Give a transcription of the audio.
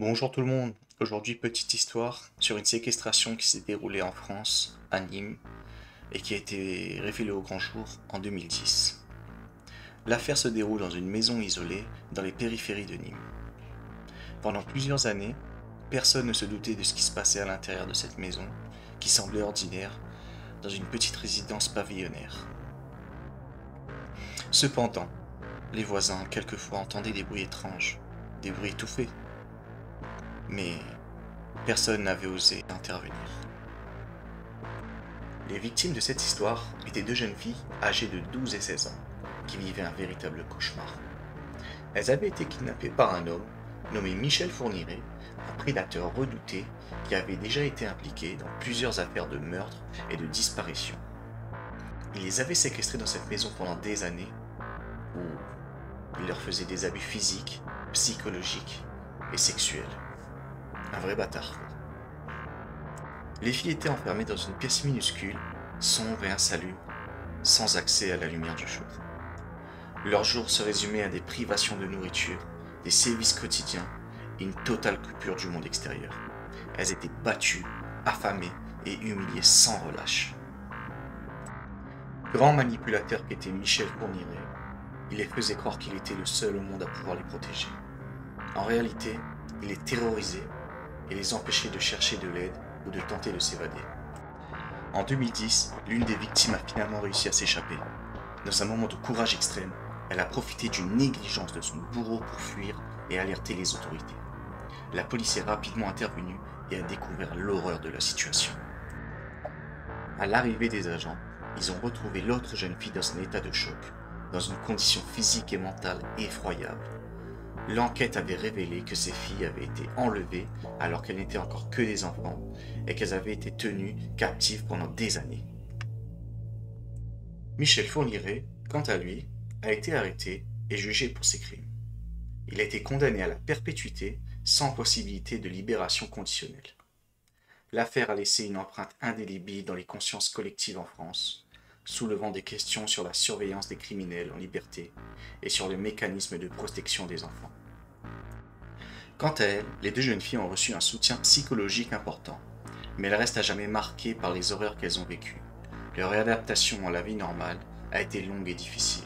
Bonjour tout le monde, aujourd'hui petite histoire sur une séquestration qui s'est déroulée en France, à Nîmes, et qui a été révélée au grand jour en 2010. L'affaire se déroule dans une maison isolée dans les périphéries de Nîmes. Pendant plusieurs années, personne ne se doutait de ce qui se passait à l'intérieur de cette maison, qui semblait ordinaire, dans une petite résidence pavillonnaire. Cependant, les voisins quelquefois entendaient des bruits étranges, des bruits étouffés, mais personne n'avait osé intervenir. Les victimes de cette histoire étaient deux jeunes filles âgées de 12 et 16 ans, qui vivaient un véritable cauchemar. Elles avaient été kidnappées par un homme nommé Michel Fourniret, un prédateur redouté qui avait déjà été impliqué dans plusieurs affaires de meurtre et de disparition. Il les avait séquestrées dans cette maison pendant des années, où il leur faisait des abus physiques, psychologiques et sexuels. Un vrai bâtard. Les filles étaient enfermées dans une pièce minuscule, sombre et insalubre, sans accès à la lumière du jour. Leurs jours se résumaient à des privations de nourriture, des sévices quotidiens et une totale coupure du monde extérieur. Elles étaient battues, affamées et humiliées sans relâche. Grand manipulateur qu'était Michel Fourniret, il les faisait croire qu'il était le seul au monde à pouvoir les protéger. En réalité, il les terrorisait et les empêchait de chercher de l'aide ou de tenter de s'évader. En 2010, l'une des victimes a finalement réussi à s'échapper. Dans un moment de courage extrême, elle a profité d'une négligence de son bourreau pour fuir et alerter les autorités. La police est rapidement intervenue et a découvert l'horreur de la situation. À l'arrivée des agents, ils ont retrouvé l'autre jeune fille dans un état de choc, dans une condition physique et mentale effroyable. L'enquête avait révélé que ces filles avaient été enlevées alors qu'elles n'étaient encore que des enfants et qu'elles avaient été tenues captives pendant des années. Michel Fourniret, quant à lui, a été arrêté et jugé pour ses crimes. Il a été condamné à la perpétuité sans possibilité de libération conditionnelle. L'affaire a laissé une empreinte indélébile dans les consciences collectives en France, soulevant des questions sur la surveillance des criminels en liberté et sur le mécanisme de protection des enfants. Quant à elles, les deux jeunes filles ont reçu un soutien psychologique important, mais elles restent à jamais marquées par les horreurs qu'elles ont vécues. Leur réadaptation à la vie normale a été longue et difficile.